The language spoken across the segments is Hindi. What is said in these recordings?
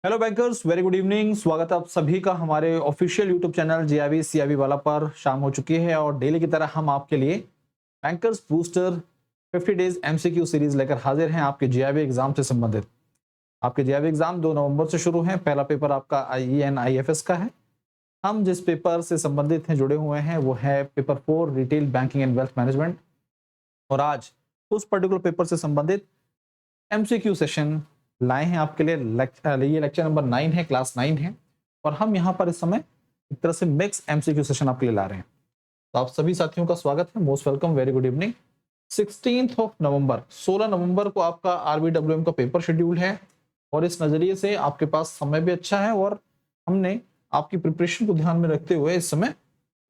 Hello bankers, very good evening. स्वागत है आप सभी का हमारे official YouTube channel GIB CIB वाला पर। शाम हो चुकी है और डेली की तरह हम आपके लिए bankers booster 50 days MCQ series लेकर हाजिर हैं आपके जीआईबी एग्जाम से संबंधित। आपके जीआईबी एग्जाम 2 नवंबर से शुरू है। पहला पेपर आपका आईईएन आईएफएस का है। हम जिस पेपर से संबंधित हैं, जुड़े हुए हैं, वो है paper 4 retail banking and wealth management. और आज उस पर्टिकुलर पेपर से संबंधित एमसीक्यू सेशन लाए हैं आपके लिए। ये लेक्चर नंबर 9 है, क्लास 9 है। और हम यहाँ पर इस समय एक तरह से मिक्स एमसीक्यू सेशन आपके लिए ला रहे हैं। तो आप सभी साथियों का स्वागत है, most welcome, very good evening. 16 नवंबर 16 नवंबर को आपका आरबीडब्ल्यूएम का पेपर शेड्यूल है और इस नजरिए से आपके पास समय भी अच्छा है और हमने आपकी प्रिपरेशन को ध्यान में रखते हुए इस समय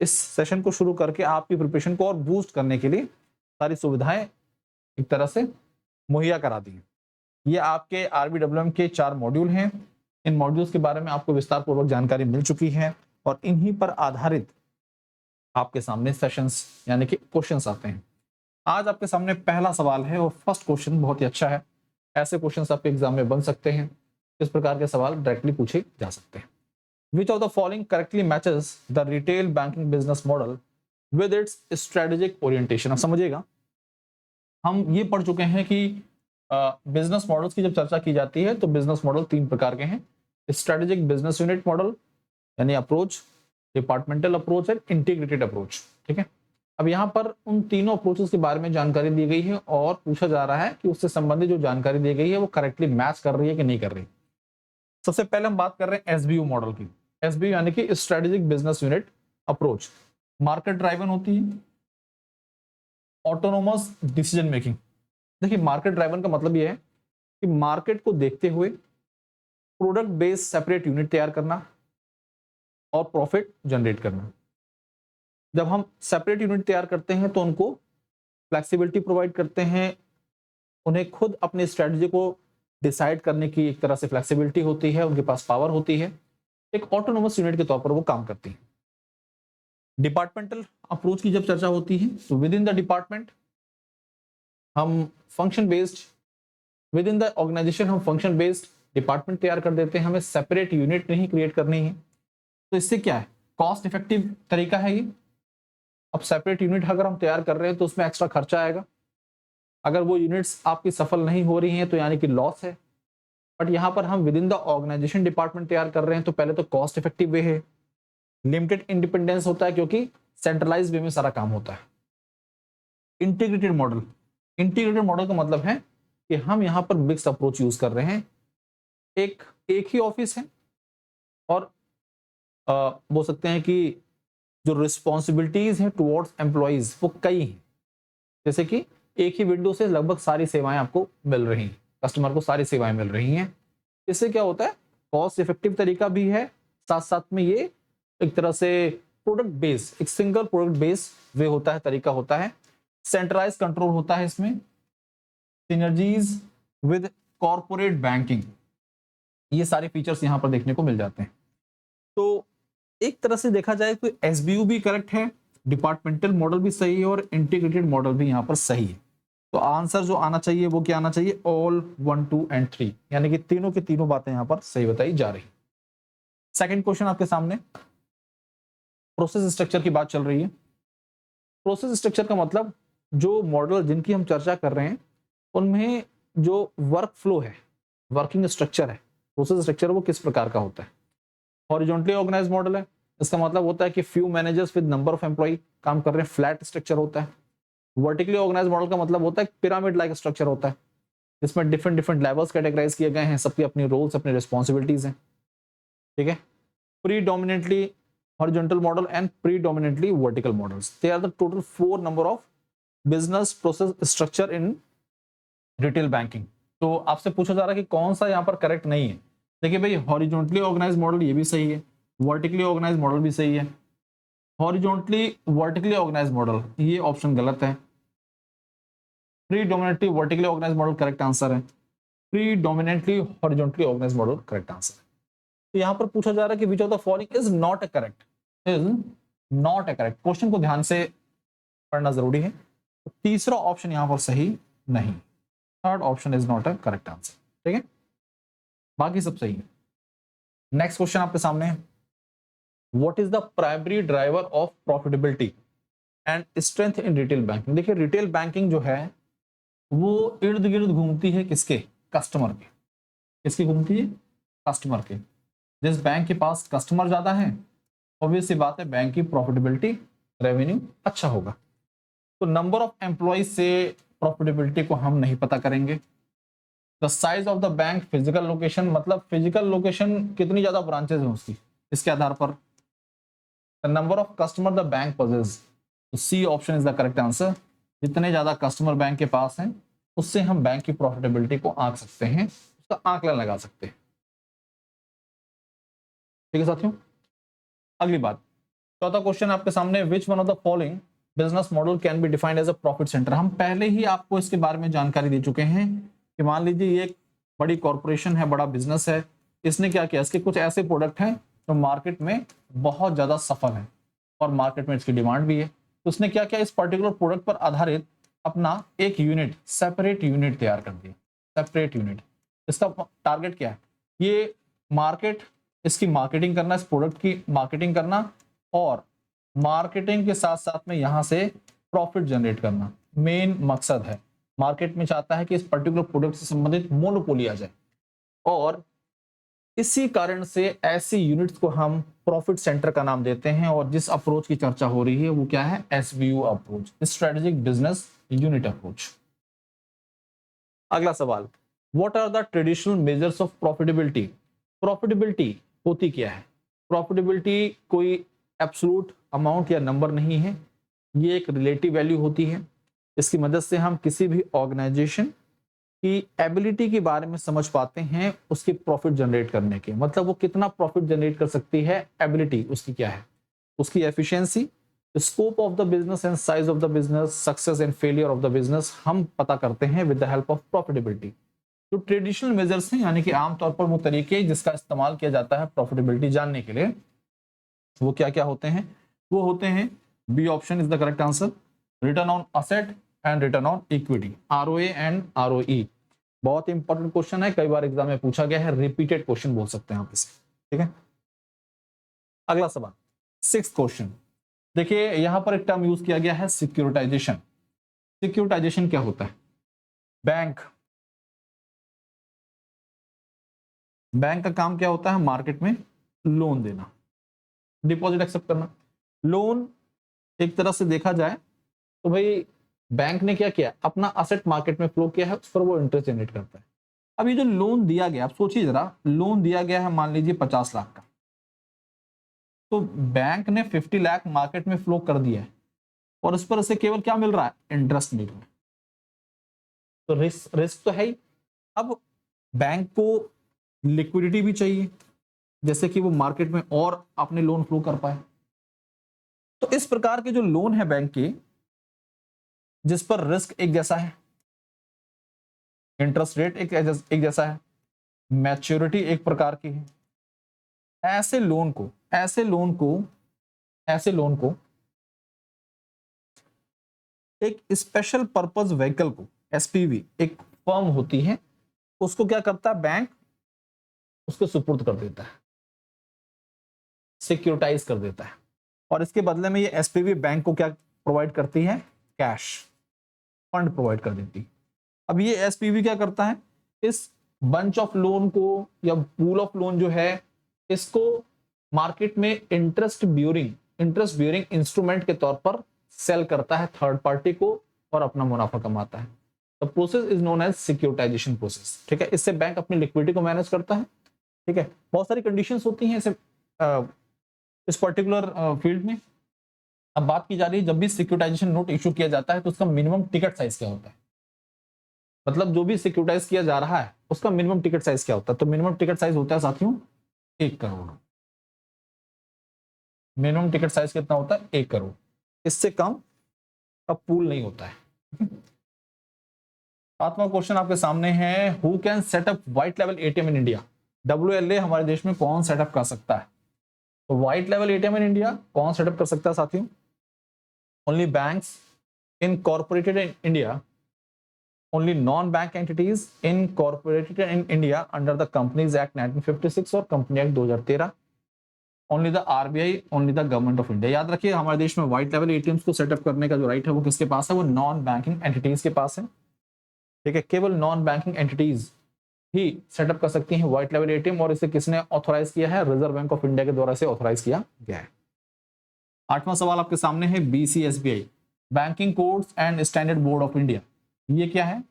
इस सेशन को शुरू करके आपकी प्रिपरेशन को और बूस्ट करने के लिए सारी सुविधाएं एक तरह से मुहैया करा दी हैं। ये आपके आरबीडब्ल्यूएम के 4 मॉड्यूल हैं। इन मॉड्यूल्स के बारे में आपको विस्तार पूर्वक जानकारी मिल चुकी है और इन्हीं पर आधारित आपके सामने सेशंस यानी कि क्वेश्चंस आते हैं। आज आपके सामने पहला सवाल है और फर्स्ट क्वेश्चन बहुत ही अच्छा है। ऐसे क्वेश्चंस आपके एग्जाम में बन सकते हैं। इस प्रकार के सवाल डायरेक्टली पूछे जा सकते हैं। विच of the following correctly matches the retail banking business model with its strategic orientation. अब समझिएगा, हम ये पढ़ चुके हैं कि बिजनेस मॉडल्स की जब चर्चा की जाती है तो बिजनेस मॉडल 3 प्रकार के हैं। स्ट्रेटेजिक बिजनेस यूनिट मॉडल यानी अप्रोच, डिपार्टमेंटल अप्रोच है, इंटीग्रेटेड अप्रोच। ठीक है, अब यहाँ पर उन तीनों अप्रोचेस के बारे में जानकारी दी गई है और पूछा जा रहा है कि उससे संबंधित जो जानकारी दी गई है वो करेक्टली मैच कर रही है कि नहीं कर रही। सबसे पहले हम बात कर रहे हैं एसबीयू मॉडल की। एसबीयू यानी कि strategic business unit approach market driven होती है, ऑटोनोमस डिसीजन मेकिंग। देखिए, मार्केट ड्राइवन का मतलब यह है कि मार्केट को देखते हुए प्रोडक्ट बेस्ड सेपरेट यूनिट तैयार करना और प्रॉफिट जनरेट करना। जब हम सेपरेट यूनिट तैयार करते हैं तो उनको फ्लेक्सिबिलिटी प्रोवाइड करते हैं, उन्हें खुद अपनी स्ट्रेटजी को डिसाइड करने की एक तरह से फ्लेक्सिबिलिटी होती है, उनके पास पावर होती है। एक ऑटोनोमस यूनिट के तौर पर वो काम करती है। डिपार्टमेंटल अप्रोच की जब चर्चा होती है तो विद इन द डिपार्टमेंट हम function based, within the organization हम फंक्शन बेस्ड डिपार्टमेंट तैयार कर देते हैं। हमें सेपरेट यूनिट नहीं क्रिएट करनी है। तो इससे क्या है, कॉस्ट इफेक्टिव तरीका है ये। अब सेपरेट यूनिट अगर हम तैयार कर रहे हैं तो उसमें एक्स्ट्रा खर्चा आएगा। अगर वो यूनिट्स आपकी सफल नहीं हो रही हैं तो यानी कि लॉस है। बट यहाँ पर हम within the organization department तैयार कर रहे हैं तो पहले तो कॉस्ट इफेक्टिव वे है, लिमिटेड इंडिपेंडेंस होता है क्योंकि सेंट्रलाइज वे में सारा काम होता है। इंटीग्रेटेड मॉडल, इंटीग्रेटेड मॉडल का मतलब है कि हम यहाँ पर मिक्स अप्रोच यूज कर रहे हैं। एक ही ऑफिस है और बोल सकते हैं कि जो रिस्पॉन्सिबिलिटीज हैं टुवर्ड्स एम्प्लॉइज वो कई हैं। जैसे कि एक ही विंडो से लगभग सारी सेवाएं आपको मिल रही हैं, कस्टमर को सारी सेवाएं मिल रही हैं। इससे क्या होता है, कॉस्ट इफेक्टिव तरीका भी है, साथ साथ में ये एक तरह से प्रोडक्ट बेस, एक सिंगल प्रोडक्ट बेस वे होता है, तरीका होता है। सेंट्रलाइज कंट्रोल होता है इसमें, सिनर्जीज विद कॉर्पोरेट बैंकिंग, ये सारे फीचर्स यहां पर देखने को मिल जाते हैं। तो एक तरह से देखा जाए तो एसबीयू भी करेक्ट है, डिपार्टमेंटल मॉडल भी सही है और इंटीग्रेटेड मॉडल भी यहां पर सही है। तो आंसर जो आना चाहिए वो क्या आना चाहिए, ऑल 1, 2 एंड 3, यानी कि तीनों की तीनों बातें यहां पर सही बताई जा रही। सेकंड क्वेश्चन आपके सामने, प्रोसेस स्ट्रक्चर की बात चल रही है। प्रोसेस स्ट्रक्चर का मतलब जो मॉडल जिनकी हम चर्चा कर रहे हैं उनमें जो वर्क फ्लो है, वर्किंग स्ट्रक्चर है, प्रोसेस स्ट्रक्चर वो किस प्रकार का होता है। हॉरिजॉन्टली ऑर्गेनाइज्ड मॉडल है, इसका मतलब होता है कि few managers with number of employ काम कर रहे हैं, फ्लैट स्ट्रक्चर होता है। वर्टिकली ऑर्गेनाइज्ड मॉडल का मतलब होता है पिरामिड लाइक स्ट्रक्चर होता है, जिसमें डिफरेंट डिफरेंट लेवल्स कैटेगराइज किए गए हैं, सबकी अपनी रोल्स, अपनी रिस्पॉन्सिबिलिटीज हैं। ठीक है, predominantly horizontal model and predominantly vertical models, they are the total 4 number of business process structure in retail banking. तो आपसे पूछा जा रहा है कि कौन सा यहाँ पर करेक्ट नहीं है। देखिए भाई, हॉरिजॉन्टली ऑर्गेनाइज्ड मॉडल ये भी सही है, वर्टिकली ऑर्गेनाइज्ड मॉडल भी सही है। हॉरिजॉन्टली वर्टिकली ऑर्गेनाइज्ड मॉडल ये ऑप्शन गलत है। Predominantly vertically organised model correct answer है। Predominantly horizontally organised model correct answer है। तो यहाँ पर पूछा जा रहा है कि which of the following is not a correct, is not a correct. Question को ध्यान से पढ़ना जरूरी है। तो तीसरा ऑप्शन यहाँ पर सही नहीं, third option is not a correct answer. ठीक है, बाकी सब सही है। नेक्स्ट क्वेश्चन आपके सामने है, what is the primary driver of profitability and strength in retail banking. देखिए रिटेल बैंकिंग जो है वो इर्द गिर्द घूमती है किसके, कस्टमर के। किसकी घूमती है, कस्टमर के। जिस बैंक के पास कस्टमर ज्यादा है ऑब्वियस सी बात है बैंक की प्रॉफिटेबिलिटी रेवेन्यू अच्छा होगा। तो नंबर ऑफ एम्प्लॉइज से प्रॉफिटेबिलिटी को हम नहीं पता करेंगे। The size of the bank, physical location, मतलब फिजिकल लोकेशन कितनी ज्यादा ब्रांचेज हैं उसकी, इसके आधार पर। The number of customer the bank possess, तो C option is the correct answer. जितने ज्यादा कस्टमर बैंक के पास हैं उससे हम बैंक की प्रॉफिटेबिलिटी को आंक सकते हैं, उसका आंकलन लगा सकते हैं। ठीक है साथियों, अगली बात, चौथा क्वेश्चन आपके सामने, which one of the following business model can be defined as a profit centre. हम पहले ही आपको इसके बारे में जानकारी दे चुके हैं कि मान लीजिए ये एक बड़ी कॉर्पोरेशन है, बड़ा बिजनेस है, इसने क्या किया, इसके कुछ ऐसे प्रोडक्ट हैं जो मार्केट में बहुत ज्यादा सफल है और मार्केट में इसकी डिमांड भी है। तो उसने क्या किया, इस पर्टिकुलर प्रोडक्ट पर आधारित अपना एक यूनिट, सेपरेट यूनिट तैयार कर दिया। सेपरेट यूनिट, इसका टारगेट क्या है, ये मार्केट, इसकी मार्केटिंग करना, इस प्रोडक्ट की मार्केटिंग करना और मार्केटिंग के साथ साथ में यहां से प्रॉफिट जनरेट करना मेन मकसद है। मार्केट में चाहता है कि इस पर्टिकुलर प्रोडक्ट से संबंधित मोनोपोली आ जाए और इसी कारण से ऐसी यूनिट्स को हम प्रॉफिट सेंटर का नाम देते हैं। और जिस अप्रोच की चर्चा हो रही है वो क्या है, SBU approach, strategic business unit approach. अगला सवाल, what are the traditional measures of profitability. Profitability होती क्या है, प्रॉफिटेबिलिटी कोई एब्सोल्यूट अमाउंट या नंबर नहीं है, ये एक रिलेटिव वैल्यू होती है। इसकी मदद से हम किसी भी ऑर्गेनाइजेशन की एबिलिटी के बारे में समझ पाते हैं, उसके प्रॉफिट जनरेट करने के, मतलब वो कितना प्रॉफिट जनरेट कर सकती है, एबिलिटी उसकी क्या है, उसकी efficiency, scope of the business and size of the business, success and failure of the business हम पता करते हैं with the help of profitability. तो ट्रेडिशनल मेजर्स हैं, यानी कि आमतौर पर वो तरीके जिसका इस्तेमाल किया जाता है प्रॉफिटेबिलिटी जानने के लिए, वो क्या क्या होते हैं, वो होते हैं, B option is the correct answer, return on asset and return on equity, ROA and ROE. बहुत इंपॉर्टेंट क्वेश्चन है, कई बार एग्जाम में पूछा गया है, रिपीटेड क्वेश्चन बोल सकते हैं आप इसे। ठीक है, अगला सवाल, सिक्स्थ क्वेश्चन, देखिए यहां पर एक टर्म यूज किया गया है, सिक्योरिटाइजेशन। सिक्योरिटाइजेशन क्या होता है, बैंक का काम क्या होता है, मार्केट में लोन देना, डिपॉजिट एक्सेप्ट करना। लोन एक तरह से देखा जाए तो भाई बैंक ने क्या किया, अपना असेट मार्केट में फ्लो किया है, उस पर वो इंटरेस्ट जनरेट करता है। अब ये जो लोन दिया गया, आप सोचिए जरा, लोन दिया गया है मान लीजिए 50 लाख का, तो बैंक ने 50 लाख मार्केट में फ्लो कर दिया है और उस पर उसे केवल क्या मिल रहा है, इंटरेस्ट मिल रहा है। तो रिस्क तो है ही। अब बैंक को लिक्विडिटी भी चाहिए, जैसे कि वो मार्केट में और अपने लोन फ्लो कर पाए। तो इस प्रकार के जो लोन है बैंक के, जिस पर रिस्क एक जैसा है, इंटरेस्ट रेट एक जैसा है, मैच्योरिटी एक प्रकार की है, ऐसे लोन को एक स्पेशल पर्पस व्हीकल को, एसपीवी एक फर्म होती है, उसको क्या करता है बैंक, उसको सुपुर्द कर देता है, सिक्योरिटाइज कर देता है और इसके बदले में ये एसपीवी बैंक को क्या प्रोवाइड करती है, कैश फंड प्रोवाइड कर देती है। अब ये एसपीवी क्या करता है, इस बंच ऑफ लोन को या पूल ऑफ लोन जो है, इसको मार्केट में इंटरेस्ट बियरिंग इंस्ट्रूमेंट के तौर पर सेल करता है थर्ड पार्टी को और अपना मुनाफा कमाता है। The process is known as securitization process. ठीक है, इससे बैंक अपनी लिक्विडिटी को मैनेज करता है। ठीक है, बहुत सारी कंडीशंस होती हैं इसे इस पर्टिकुलर फील्ड में। अब बात की जा रही है, जब भी सिक्योरिटाइजेशन नोट इशू किया जाता है तो उसका मिनिमम टिकट साइज क्या होता है, मतलब जो भी सिक्योरिटाइज किया जा रहा है उसका मिनिमम टिकट साइज क्या होता है। तो मिनिमम टिकट साइज होता है साथियों 1 करोड़। मिनिमम टिकट साइज कितना होता है, 1 करोड़, इससे कम का पूल नहीं होता है। सातवां क्वेश्चन आपके सामने है, who can setup white level ATM in India. WLA हमारे देश में कौन सेटअप कर सकता है, तो white level ATM in India कौन सेटअप कर सकता है साथियों, only banks incorporated in India only non-bank entities incorporated in India under the Companies Act 1956 और company act 2013. Only the RBI, only the government of India. याद रखिए हमारे देश में व्हाइट लेवल एटीएम्स को सेटअप करने का जो राइट है वो किसके पास है? वो नॉन बैंकिंग एंटिटीज के पास है. ठीक है, केवल नॉन बैंकिंग एंटिटीज ही सेटअप कर सकती हैं व्हाइट लेवल एटीएम, और इसे किसने ऑथोराइज किया है? रिजर्व बैंक ऑफ इंडिया के द्वारा से ऑथोराइज किया गया है. 8वां सवाल आपके सामने है, BCSBI banking codes and standard board of India. ये क्या है?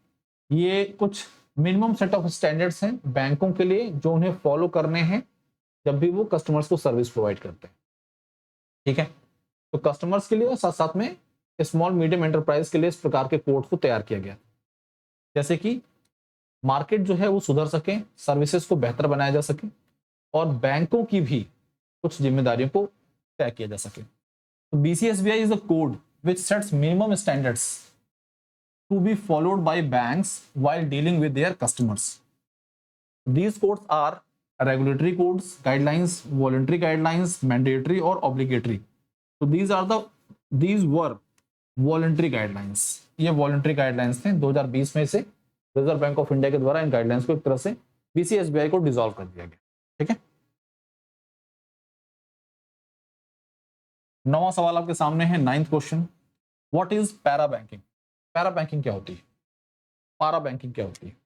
ये कुछ मिनिमम सेट ऑफ स्टैंडर्ड्स हैं बैंकों के लिए जो उन्हें फॉलो करने हैं जब भी वो कस्टमर्स को सर्विस प्रोवाइड करते हैं. ठीक है, तो कस्टमर्स के लिए और साथ साथ में स्मॉल मीडियम एंटरप्राइज के लिए इस प्रकार के कोड को तैयार किया गया, जैसे कि मार्केट जो है वो सुधर सके, सर्विसेज को बेहतर बनाया जा सके और बैंकों की भी कुछ जिम्मेदारियों को तय किया जा सके. तो BCSBI is a code which sets minimum standards to be followed by banks while dealing with their customers. These codes are regulatory codes, guidelines, voluntary guidelines, mandatory or obligatory. So these were voluntary guidelines. ये voluntary guidelines थे. 2020 में से रिजर्व बैंक ऑफ इंडिया के द्वारा इन गाइडलाइंस को एक तरह से BCSBI को डिसॉल्व कर दिया गया. ठीक है, 9वां सवाल आपके सामने है, 9th question. What is para banking? Para banking क्या होती है? पारा बैंकिंग क्या होती है?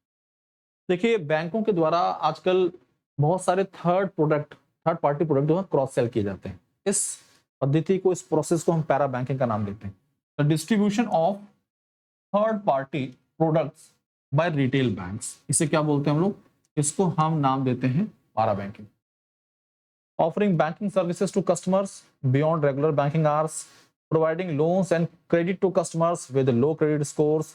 देखिए, बैंकों के द्वारा आजकल बहुत सारे थर्ड पार्टी प्रोडक्ट जो है क्रॉस सेल किए जाते हैं. इस पद्धति को, इस प्रोसेस को हम पैरा बैंकिंग का नाम देते हैं. The distribution of third party products by retail banks, इसे क्या बोलते हैं हम लोग? इसको हम नाम देते हैं para banking. Offering banking services to customers beyond regular banking hours, providing loans and credit to customers with low credit scores,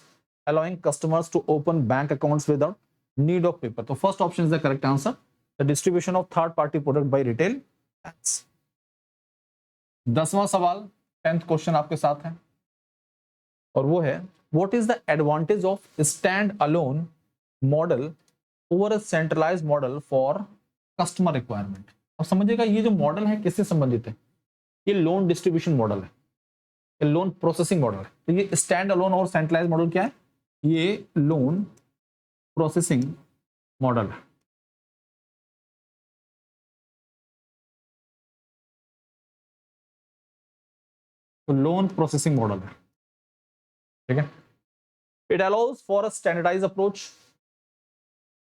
allowing customers to open bank accounts without need of paper. So first option is the correct answer. The distribution of third party product by retail banks. 10वां सवाल, 10th क्वेश्चन आपके साथ है और वो है, what is the advantage of stand alone model over a centralized model for customer requirement? अब समझिएगा ये जो मॉडल है किससे संबंधित है? ये लोन डिस्ट्रीब्यूशन मॉडल है, लोन प्रोसेसिंग मॉडल है. तो ये स्टैंड अलोन और सेंट्रलाइज मॉडल क्या है? ये लोन प्रोसेसिंग मॉडल है. तो लोन प्रोसेसिंग मॉडल है. ठीक है, it allows for a standardize approach,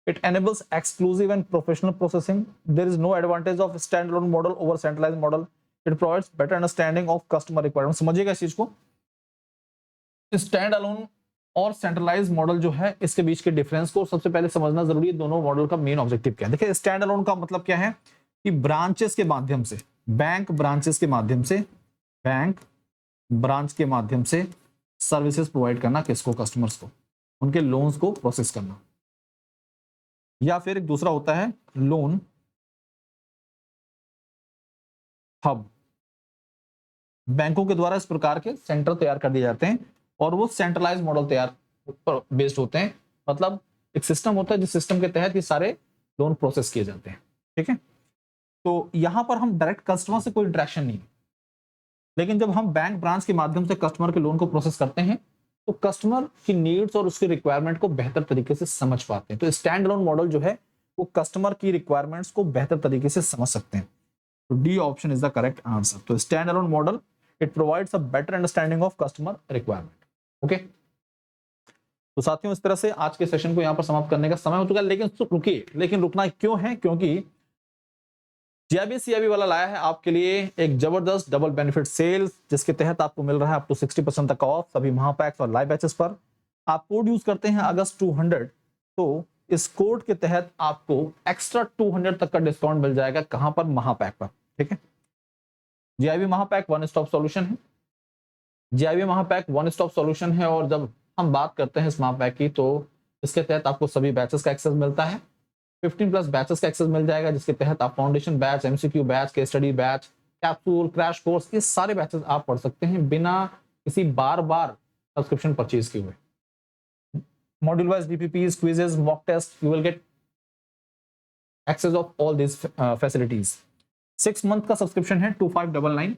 it enables exclusive and professional processing. There is no advantage of standalone model over centralized model. It provides better understanding of customer requirement. समझिएगा इस चीज को. स्टैंड अलोन और सेंट्रलाइज मॉडल जो है इसके बीच के डिफरेंस को सबसे पहले समझना जरूरी है. दोनों मॉडल का मेन ऑब्जेक्टिव क्या है? देखिए, स्टैंड अलोन का मतलब क्या है कि ब्रांचेस के माध्यम से, बैंक ब्रांच के माध्यम से सर्विसेज प्रोवाइड करना किसको? कस्टमर्स को, उनके लोन्स को प्रोसेस करना. या फिर एक दूसरा होता है लोन हब. बैंकों के द्वारा इस प्रकार के सेंटर तैयार कर दिए जाते हैं और वो सेंट्रलाइज मॉडल तैयार पर बेस्ड होते हैं. मतलब एक सिस्टम होता है जिस सिस्टम के तहत ये सारे लोन प्रोसेस किए जाते हैं. ठीक है, तो यहां पर हम डायरेक्ट कस्टमर से कोई इंटरेक्शन नहीं है, लेकिन जब हम बैंक ब्रांच के माध्यम से कस्टमर के लोन को प्रोसेस करते हैं तो कस्टमर की नीड्स और उसके रिक्वायरमेंट को बेहतर तरीके से समझ पाते हैं. तो स्टैंड अलोन मॉडल जो है वो कस्टमर की रिक्वायरमेंट्स को बेहतर तरीके से समझ सकते हैं. तो D option is the correct answer. तो stand alone model it provides a better understanding of customer requirement. Okay, तो साथियों इस तरह से आज के सेशन को यहां पर समाप्त करने का समय हो चुका है. लेकिन रुकना क्यों है? क्योंकि GIB-CIB वाला लाया है आपके लिए एक जबरदस्त डबल बेनिफिट सेल्स, जिसके तहत आपको मिल रहा है अप टू 60% तक ऑफ सभी महापैक्स और लाइव बैचेस पर. आप कोड यूज करते हैं अगस्त 200, तो इस कोड के तहत आपको एक्स्ट्रा 200 तक का डिस्काउंट मिल जाएगा. कहां पर? महापैक पर. ठीक है, GIB महापैक वन स्टॉप सॉल्यूशन है. GIB महापैक वन स्टॉप सॉल्यूशन है और जब हम बात करते हैं इस महापैक की तो इसके तहत आपको सभी बैचेस का एक्सेस मिलता है. 15+ बैचेस का एक्सेस मिल जाएगा, जिसके तहत आप foundation batch, MCQ batch, case study batch, capsule, crash course, ये सारे बैचेस आप पढ़ सकते हैं बिना किसी बार सब्सक्रिप्शन परचेज किए हुए. Module wise DPPs, quizzes, mock test, you will get access of all this facilities. 6 month का सब्सक्रिप्शन है 2599.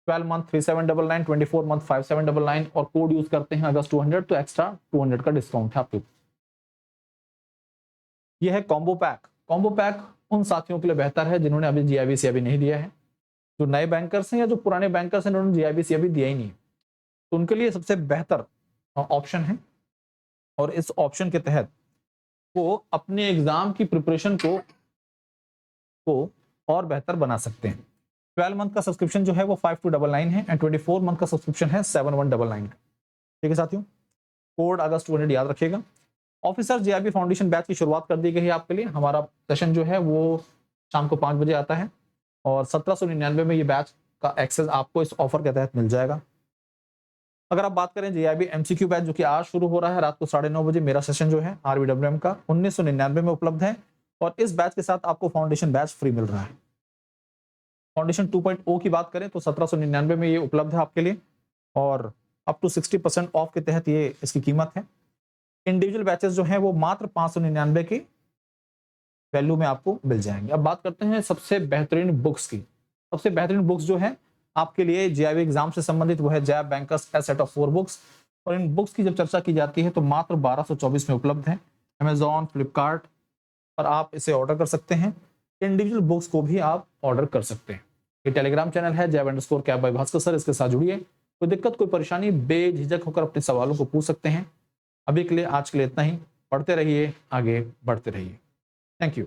12 मंथ 3799, 24 मंथ 5799 और कोड यूज करते हैं अगस्त 200 तो एक्स्ट्रा 200 का डिस्काउंट है आपके। यह है कॉम्बो पैक। कॉम्बो पैक उन साथियों के लिए बेहतर है जिन्होंने अभी जीआईबीसी अभी नहीं दिया है, जो नए बैंकर्स हैं या जो पुराने बैंकर्स हैं उन्होंने जीआईबीसी अभी दिया ही नहीं है, तो उनके लिए सबसे बेहतर ऑप्शन है। और इस ऑप्शन के तहत वो अपने एग्जाम की प्रिपरेशन को और बेहतर बना सकते हैं। 12 मंथ का सब्सक्रिप्शन जो है वो 5299 है एंड 24 मंथ का सब्सक्रिप्शन है 7199। ठीक है साथियों, कोड अगस्त 200 याद रखिएगा। ऑफिसर जीआईबी फाउंडेशन बैच की शुरुआत कर दी गई है आपके लिए। हमारा सेशन जो है वो शाम को 5 बजे आता है और 1799 में ये बैच का एक्सेस आपको इस ऑफर के तहत मिल जाएगा। अगर आप बात करें जीआईबी एमसीक्यू बैच जो कि आज शुरू हो रहा है रात को 9:30 बजे, मेरा सेशन जो है आरबीडब्ल्यूएम का 1999 में उपलब्ध है और इस बैच के साथ आपको फाउंडेशन बैच फ्री मिल रहा है। फाउंडेशन 2.0 की बात करें तो 1799 में ये उपलब्ध है आपके लिए और अप टू 60% ऑफ के तहत ये इसकी कीमत है। इंडिविजुअल बैचेस जो हैं वो मात्र 599 की वैल्यू में आपको मिल जाएंगे। अब बात करते हैं सबसे बेहतरीन बुक्स की। सबसे बेहतरीन बुक्स जो है आपके लिए जीआईबी एग्जाम से संबंधित वो है JAIIB bankers a set of 4 books. और इन बुक्स की जब चर्चा की जाती है तो मात्र 1224 में उपलब्ध है अमेजॉन, फ्लिपकार्ट पर आप इसे ऑर्डर कर सकते हैं। इंडिविजुअल बुक्स को भी आप ऑर्डर कर सकते हैं। ये टेलीग्राम चैनल है जैब_कैब बाय भास्कर सर, इसके साथ जुड़िए। कोई दिक्कत कोई परेशानी बेझिझक होकर अपने सवालों को पूछ सकते हैं। अभी के लिए आज के लिए इतना ही। पढ़ते रहिए, आगे बढ़ते रहिए। Thank you.